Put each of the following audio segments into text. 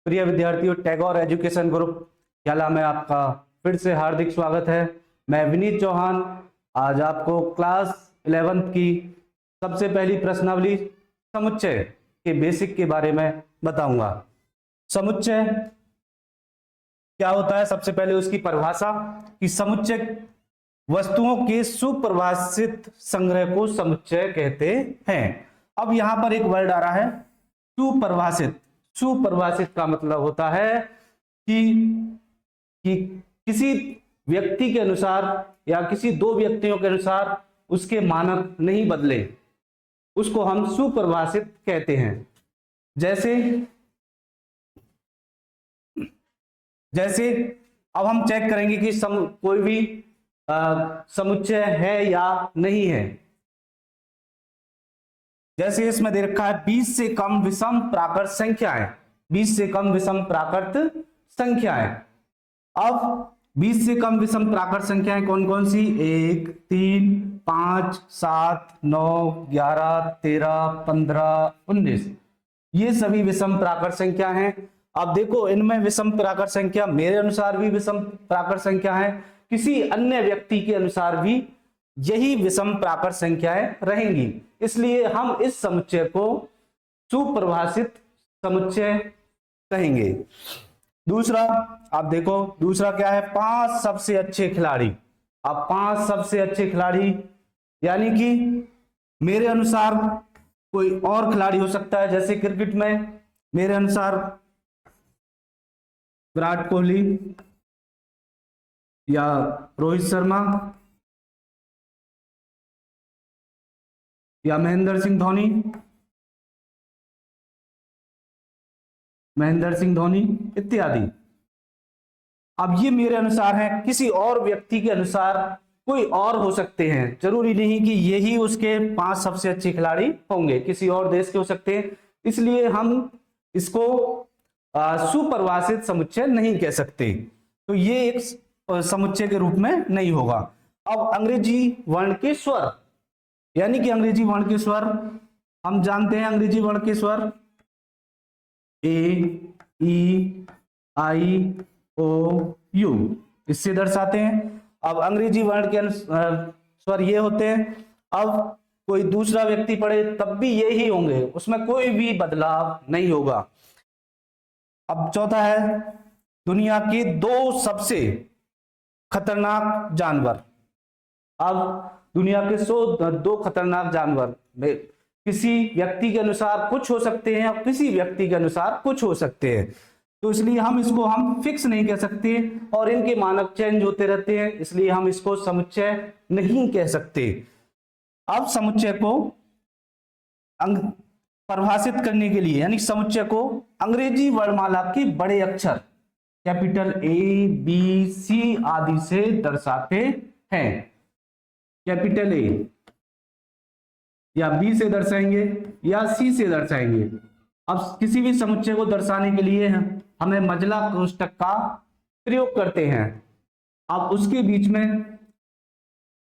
प्रिय विद्यार्थियों, Tagore education group याला में आपका फिर से हार्दिक स्वागत है। मैं विनीत चौहान आज आपको क्लास 11th की सबसे पहली प्रश्नावली समुच्चय के बेसिक के बारे में बताऊंगा। समुच्चय क्या होता है, सबसे पहले उसकी परिभाषा कि समुच्चय वस्तुओं के सुपरिभाषित संग्रह को समुच्चय कहते हैं। अब यहां पर एक वर्ड आ रहा है सुपरिभाषित। सुपरिभाषित का मतलब होता है कि किसी व्यक्ति के अनुसार या किसी दो व्यक्तियों के अनुसार उसके मानक नहीं बदले, उसको हम सुपरिभाषित कहते हैं। जैसे अब हम चेक करेंगे कि कोई भी समुच्चय है या नहीं है। जैसे इसमें दे रखा है 20 से कम विषम प्राकृत संख्याएं। 20 से कम विषम प्राकृत संख्याएं। अब 20 से कम विषम प्राकृत संख्याएं कौन कौन सी? 1, 3, 5, 7, 9, 11, 13, 15, 19, ये सभी विषम प्राकृत संख्या हैं। अब देखो, इनमें विषम प्राकृत संख्या मेरे अनुसार भी विषम प्राकृत संख्या है, किसी अन्य व्यक्ति के अनुसार भी यही विषम प्राकृत संख्याएं रहेंगी। इसलिए हम इस समुच्चय को सुपरिभाषित समुच्चय कहेंगे। दूसरा, आप देखो दूसरा क्या है? 5 सबसे अच्छे खिलाड़ी। अब 5 सबसे अच्छे खिलाड़ी यानी कि मेरे अनुसार कोई और खिलाड़ी हो सकता है। जैसे क्रिकेट में मेरे अनुसार विराट कोहली या रोहित शर्मा या महेंद्र सिंह धोनी इत्यादि। अब ये मेरे अनुसार है, किसी और व्यक्ति के अनुसार कोई और हो सकते हैं। जरूरी नहीं कि यही उसके 5 सबसे अच्छे खिलाड़ी होंगे, किसी और देश के हो सकते हैं। इसलिए हम इसको सुपरिभाषित समुच्चय नहीं कह सकते, तो ये एक समुच्चय के रूप में नहीं होगा। अब अंग्रेजी वर्ण के स्वर, यानी कि अंग्रेजी वर्ण के स्वर हम जानते हैं। अंग्रेजी वर्ण के स्वर ए, ई, आई, ओ, यू, इससे दर्शाते हैं। अब अंग्रेजी वर्ण के स्वर ये होते हैं। अब कोई दूसरा व्यक्ति पढ़े तब भी यही होंगे, उसमें कोई भी बदलाव नहीं होगा। अब चौथा है दुनिया के 2 सबसे खतरनाक जानवर। अब दुनिया के 2 खतरनाक जानवर किसी व्यक्ति के अनुसार कुछ हो सकते हैं और किसी व्यक्ति के अनुसार कुछ हो सकते हैं, तो इसलिए हम फिक्स नहीं कह सकते और इनके मानक चेंज होते रहते हैं, इसलिए हम इसको समुच्चय नहीं कह सकते। अब समुच्चय को परिभाषित करने के लिए, यानी समुच्चय को अंग्रेजी वर्णमाला के बड़े अक्षर कैपिटल A, B, C आदि से दर्शाते हैं। कैपिटल A या B से दर्शाएंगे या C से दर्शाएंगे। अब किसी भी समुच्चय को दर्शाने के लिए हमें मजला कोष्ठक का प्रयोग करते हैं। अब उसके बीच में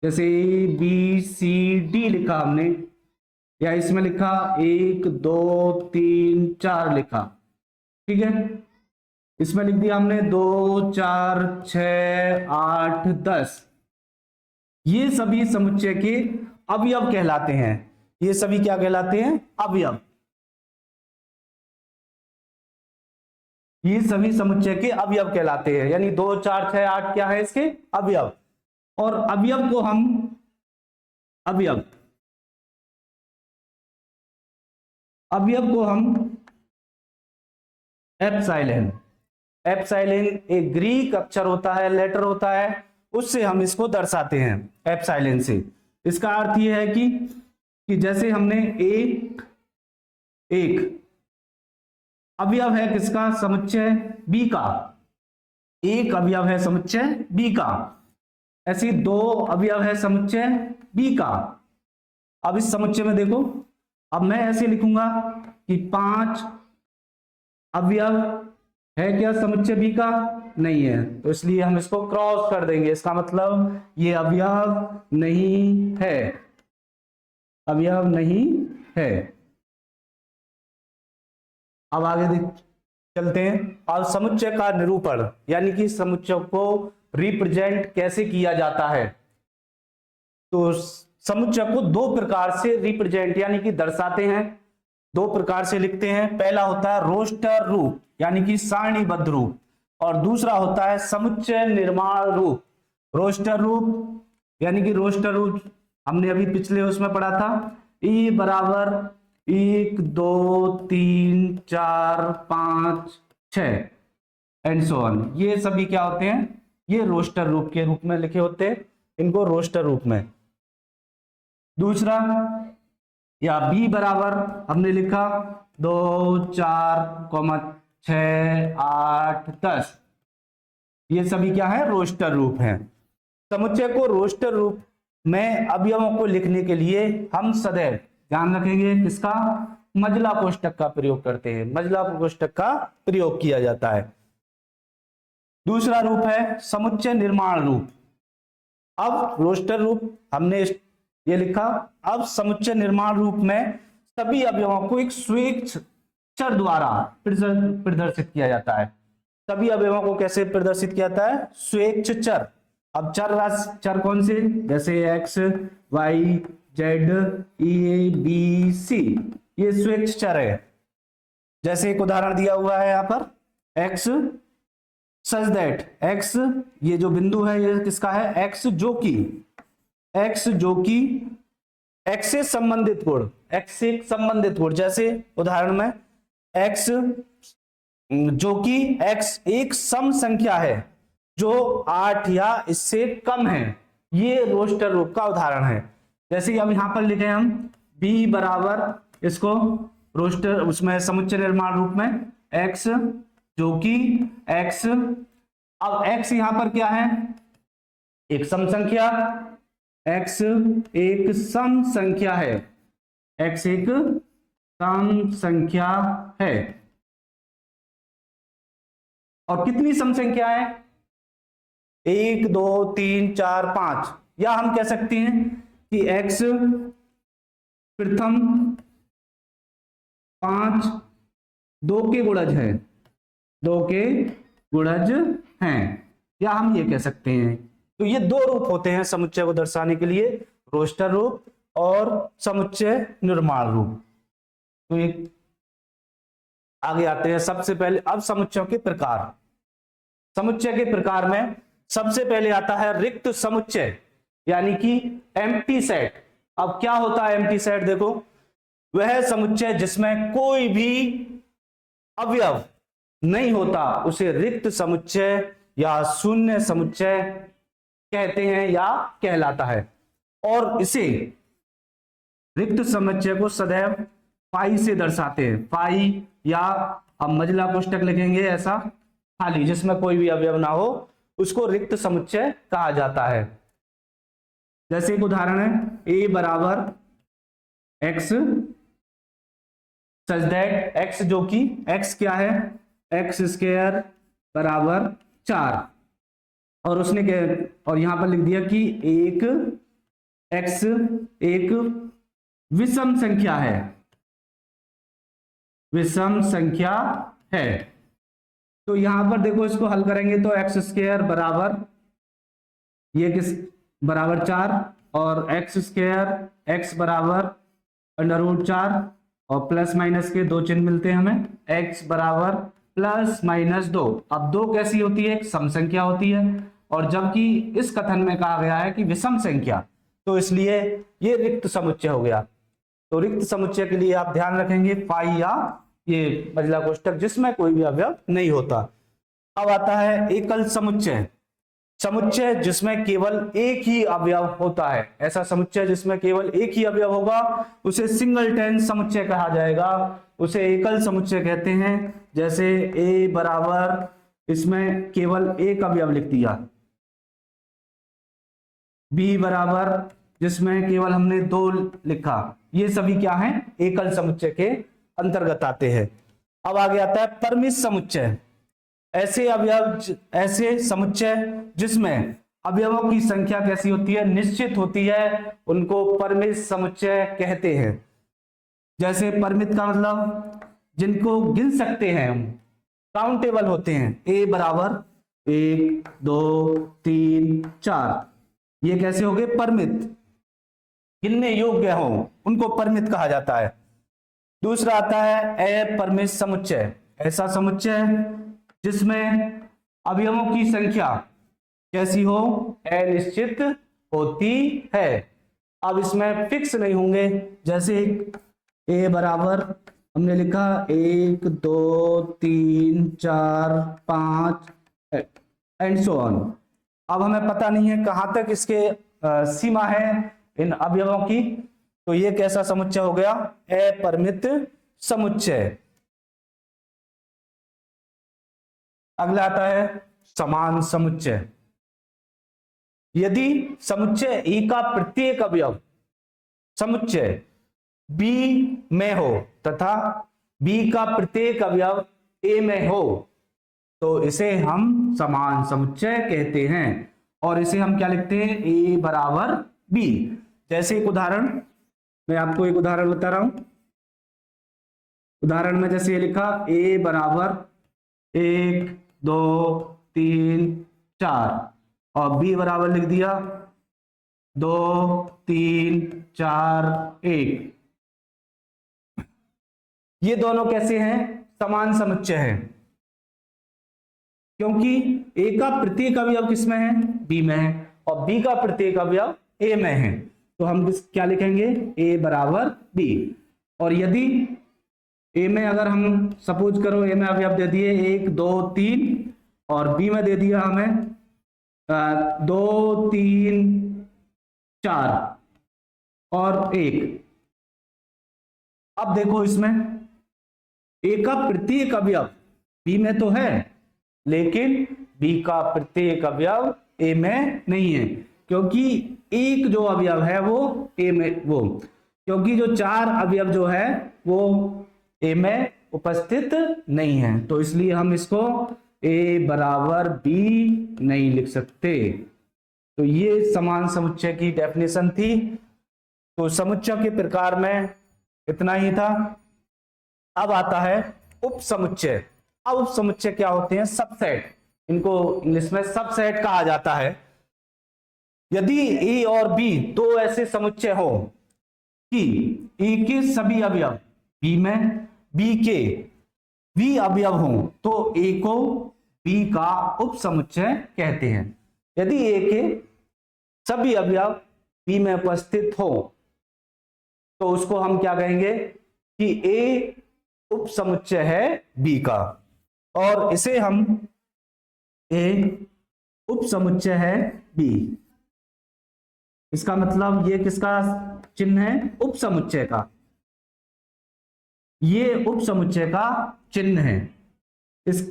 जैसे A, B, C, D लिखा हमने, या इसमें लिखा 1, 2, 3, 4 लिखा, ठीक है। इसमें लिख दिया हमने 2, 4, 6, 8, 10। ये सभी समुच्चय के अवयव कहलाते हैं। ये सभी क्या कहलाते हैं? अवयव। ये सभी समुच्चय के अवयव कहलाते हैं, यानी 2, 4, 6, 8 क्या है? इसके अवयव। और अवयव को हम एप्सिलॉन एक ग्रीक अक्षर होता है, लेटर होता है, उससे हम इसको दर्शाते हैं एप्सिलॉन से। इसका अर्थ यह है कि जैसे हमने एक अवयव है किसका? समुच्चय B का। एक अवयव है समुच्चय B का, ऐसे 2 अवयव है समुच्चय B का। अब इस समुच्चय में देखो, अब मैं ऐसे लिखूंगा कि 5 अवयव है क्या समुच्चय B का? नहीं है, तो इसलिए हम इसको क्रॉस कर देंगे। इसका मतलब ये अवयव नहीं है, अवयव नहीं है। अब आगे देख, चलते हैं। अब समुच्चय का निरूपण यानी कि समुच्चय को रिप्रेजेंट कैसे किया जाता है। तो समुच्चय को दो प्रकार से रिप्रेजेंट यानी कि दर्शाते हैं, दो प्रकार से लिखते हैं। पहला होता है रोस्टर रूप यानी कि सारणीबद्ध रूप, और दूसरा होता है समुच्चय निर्माण रूप। रोस्टर रूप यानी कि रोस्टर रूप हमने अभी पिछले उसमें पढ़ा था, E बराबर 1 2 3 4 5 6 एंड सो ऑन, ये सभी क्या होते हैं, ये रोस्टर रूप के रूप में लिखे होते हैं, इनको रोस्टर रूप में। दूसरा या बी बराबर हमने लिखा 2 4 6 8 10, ये सभी क्या है, रोस्टर रूप हैं। समुच्चय को रोस्टर रूप में अवयवों को लिखने के लिए हम सदैव ध्यान रखेंगे किसका, मजला कोष्ठक का प्रयोग करते हैं, मजला कोष्ठक का प्रयोग किया जाता है। दूसरा रूप है समुच्चय निर्माण रूप। अब रोस्टर रूप हमने ये लिखा, अब समुच्चय निर्माण रूप में सभी अवयवों को एक स्वेच्छ चर द्वारा प्रदर्शित किया जाता है। सभी अवयवों को कैसे प्रदर्शित किया जाता है, स्वेच्छ चर। अब चर कौन से, जैसे x y z a b c, ये स्वेच्छ चर है। जैसे एक उदाहरण दिया हुआ है यहाँ पर x सच दैट, x ये जो बिंदु है ये किसका है, x जो कि x से संबंधित गुण, x से संबंधित गुण, जैसे उदाहरण में x जो कि x एक सम संख्या है जो 8 या इससे कम है, ये रोस्टर रूप का उदाहरण है। जैसे अब यहां पर लिखे हम b बराबर इसको रोस्टर उसमें समुच्चय निर्माण रूप में x जो कि x, अब x यहां पर क्या है, एक सम संख्या, x एक सम संख्या है, x एक सम संख्या है। और कितनी सम संख्या है, 1 2 3 4 5, या हम कह सकते हैं कि x प्रथम 5 2 के गुणज है, 2 के गुणज हैं, या हम ये कह सकते हैं। तो ये दो रूप होते हैं समुच्चय को दर्शाने के लिए, रोस्टर रूप और समुच्चय निर्माण रूप। तो ये आगे आते हैं। सबसे पहले अब समुच्चयों के प्रकार, समुच्चय के प्रकार में सबसे पहले आता है रिक्त समुच्चय यानी कि एम्प्टी सेट। अब क्या होता है एम्प्टी सेट, देखो वह समुच्चय जिसमें कोई भी अवयव नहीं होता उसे रिक्त समुच्चय या शून्य समुच्चय कहते हैं या कहलाता है। और इसे रिक्त समुच्चय को सदैव फाई से दर्शाते हैं, फाई, या हम मजला कोष्ठक लिखेंगे ऐसा खाली जिसमें कोई भी अवयव ना हो, उसको रिक्त समुच्चय कहा जाता है। जैसे एक उदाहरण है a बराबर x सच दैट x जो कि x क्या है, x स्क्वायर बराबर 4, और उसने और यहां पर लिख दिया कि एक x एक विषम संख्या है, विषम संख्या है। तो यहां पर देखो इसको हल करेंगे तो x स्क्वायर बराबर ये किस बराबर 4, और x स्क्वायर x बराबर √4, और प्लस माइनस के दो चिन्ह मिलते हैं हमें, x बराबर +-2। अब 2 कैसी होती है, एक सम संख्या होती है, और जबकि इस कथन में कहा गया है कि विषम संख्या, तो इसलिए ये रिक्त समुच्चय हो गया। तो रिक्त समुच्चय के लिए आप ध्यान रखेंगे फाई या ये मजला कोष्ठक जिसमें कोई भी अवयव नहीं होता। अब आता है एकल समुच्चय, समुच्चय जिसमें केवल एक ही अवयव होता है। ऐसा समुच्चय जिसमें केवल एक ही अवयव होगा उसे सिंगलटन समुच्चय कहा जाएगा, उसे एकल समुच्चय कहते हैं। जैसे a बराबर इसमें केवल एक अवयव लिख दिया, b बराबर जिसमें केवल हमने 2 लिखा, ये सभी क्या हैं, एकल समुच्चय के अंतर्गत आते हैं। अब आगे आता है परिमित समुच्चय, ऐसे अवयव, ऐसे समुच्चय जिसमें अवयवों की संख्या कैसी होती है, निश्चित होती है, उनको परिमित समुच्चय कहते हैं। जैसे परिमित का मतलब जिनको गिन सकते हैं हम, काउंटेबल होते हैं। ए बराबर 1 2 3 4, ये कैसे हो गए? परिमित, गिनने योग्य हो उनको परिमित कहा जाता है। दूसरा आता है अपरिमित समुच्चय, ऐसा समुच्चय जिसमें अवयवों की संख्या कैसी हो? अनिश्चित होती है। अब इसमें फिक्स नहीं होंगे, जैसे ए बराबर हमने लिखा 1 2 3 4 5 एंड सो ऑन। अब हमें पता नहीं है कहां तक इसके सीमा है इन अवयवों की, तो ये कैसा समुच्चय हो गया? अपरिमित समुच्चय। अगला आता है समान समुच्चय। यदि समुच्चय ए का प्रत्येक अवयव समुच्चय बी में हो तथा बी का प्रत्येक अवयव ए में हो तो इसे हम समान समुच्चय कहते हैं। और इसे हम क्या लिखते हैं? ए बराबर बी। जैसे एक उदाहरण, मैं आपको एक उदाहरण बता रहा हूं। उदाहरण में जैसे ये लिखा ए बराबर 1 2 3 4 और बी बराबर लिख दिया 2 3 4 1। ये दोनों कैसे हैं? समान समुच्चय हैं, क्योंकि ए का प्रत्येक अवयव किसमें है? बी में है, और बी का प्रत्येक अवयव ए में है, तो हम क्या लिखेंगे? ए बराबर बी। और यदि ए में अगर हम सपोज करो ए में अवयव दे दिए 1 2 3 और बी में दे दिया हमें 2 3 4 और 1। अब देखो इसमें ए का प्रत्येक अवयव बी में तो है, लेकिन बी का प्रत्येक अवयव ए में नहीं है, क्योंकि एक जो अवयव है वो ए में क्योंकि जो 4 अवयव जो है वो ए में उपस्थित नहीं है, तो इसलिए हम इसको ए बराबर बी नहीं लिख सकते। तो ये समान समुच्चय की डेफिनेशन थी। तो समुच्चय के प्रकार में इतना ही था। अब आता है उप समुच्चय। अब उप समुच्चय क्या होते हैं? सबसेट, इनको इंग्लिश में सबसेट कहा जाता है। यदि ए और बी दो ऐसे समुच्चय हो कि ए के सभी अवयव बी में बी के बी अवयव हो तो ए को बी का उप समुच्चय कहते हैं। यदि ए के सभी अवयव बी में उपस्थित हो तो उसको हम क्या कहेंगे कि ए उप समुच्चय है बी का, और इसे हम ए उप समुच्चय है बी। इसका मतलब ये किसका चिन्ह है? उप समुच्चय का। ये उप समुच्चय का चिन्ह है। इस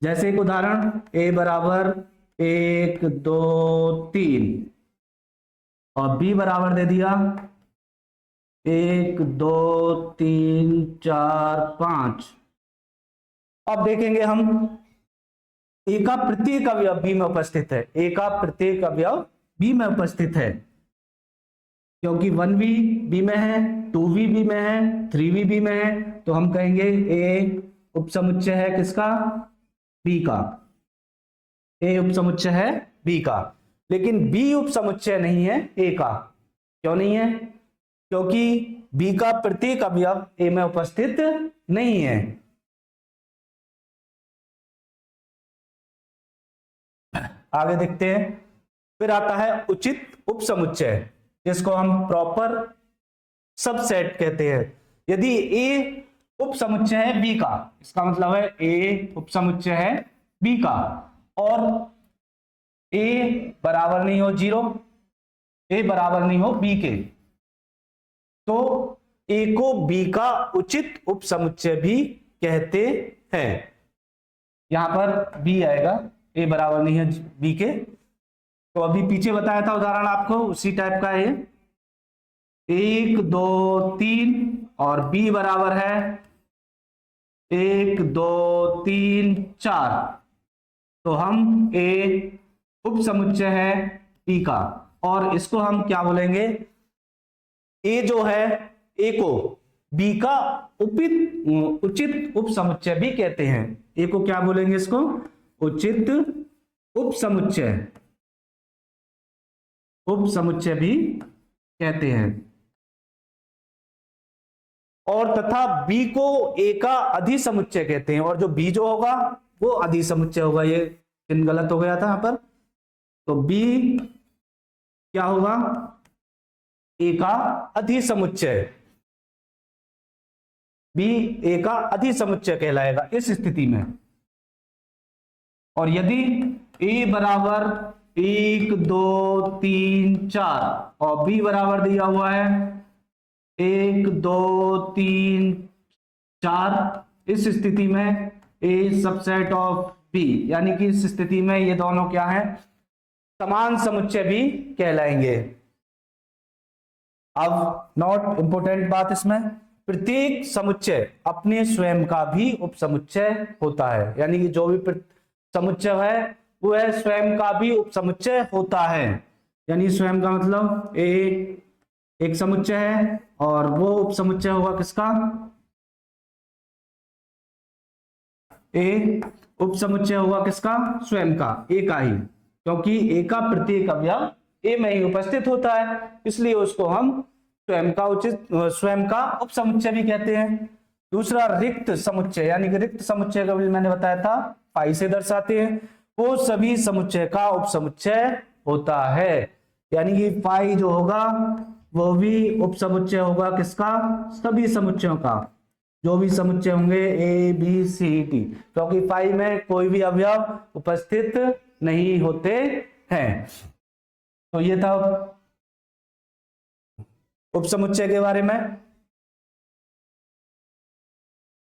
जैसे एक उदाहरण ए बराबर 1 2 3 और बी बराबर दे दिया 1 2 3 4 5। अब देखेंगे हम ए का प्रत्येक अवयव बी में उपस्थित है। ए का प्रत्येक अवयव बी में उपस्थित है, क्योंकि 1v बी में है, 2v बी में है, 3v बी में है, तो हम कहेंगे ए उप समुच्चय है किसका? बी का। ए उप समुच्चय है बी का। लेकिन बी उप समुच्चय नहीं है ए का। क्यों नहीं है? क्योंकि बी का प्रत्येक अवयव ए में उपस्थित नहीं है। आगे देखते हैं। फिर आता है उचित उप समुच्चय, जिसको हम प्रॉपर सबसेट कहते हैं। यदि ए उप समुच्चय है बी का, इसका मतलब है ए उप समुच्चय है बी का, और ए बराबर नहीं हो 0, ए बराबर नहीं हो बी के, तो ए को बी का उचित उप समुच्चय भी कहते हैं। यहां पर बी आएगा, ए बराबर नहीं है बी के। तो अभी पीछे बताया था उदाहरण आपको, उसी टाइप का है। 1 2 3 और बी बराबर है 1 2 3 4, तो हम ए उप समुच्चय है बी का, और इसको हम क्या बोलेंगे? ए जो है ए को बी का उचित उपसमुच्चय भी कहते हैं। ए को क्या बोलेंगे, इसको उचित उपसमुच्चय, उपसमुच्चय भी कहते हैं। और तथा बी को ए का अधिसमुच्चय कहते हैं, और जो बी जो होगा वो अधिसमुच्चय होगा। ये चिन्ह गलत हो गया था यहां पर, तो बी क्या होगा, ए का अधिसमुच्चय, बी ए का अधिसमुच्चय कहलाएगा इस स्थिति में। और यदि ए बराबर 1 2 3 4 और बी बराबर दिया हुआ है 1 2 3 4, इस स्थिति में ए सबसेट ऑफ बी, यानी कि इस स्थिति में ये दोनों क्या है, समान समुच्चय भी कहलाएंगे। अब नॉट इंपोर्टेंट बात इसमें, प्रत्येक समुच्चय अपने स्वयं का भी उपसमुच्चय होता है, यानी कि जो भी समुच्चय है वो है स्वयं का भी उपसमुच्चय होता है। यानी स्वयं का मतलब ए एक समुच्चय है और वो उपसमुच्चय होगा किसका, ए उपसमुच्चय होगा किसका, स्वयं का, ए का ही, क्योंकि ए का प्रत्येक अवयव ए में ही उपस्थित होता है, इसलिए उसको हम स्वयं का उपसमुच्चय भी कहते हैं। दूसरा रिक्त समुच्चय, यानी कि रिक्त समुच्चय का भी मैंने बताया था पाई से दर्शाते हैं, वो सभी समुच्चय का उपसमुच्चय होता है। यानी कि पाई जो होगा वो भी उपसमुच्चय होगा किसका, सभी समुच्चयों का, जो भी समुच्चय होंगे ए बी सी डी, क्योंकि पाई में कोई भी अवयव उपस्थित नहीं होते हैं। तो ये था उपसमुच्चय के बारे में।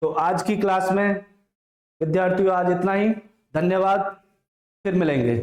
तो आज की क्लास में विद्यार्थियों आज इतना ही, धन्यवाद, फिर मिलेंगे।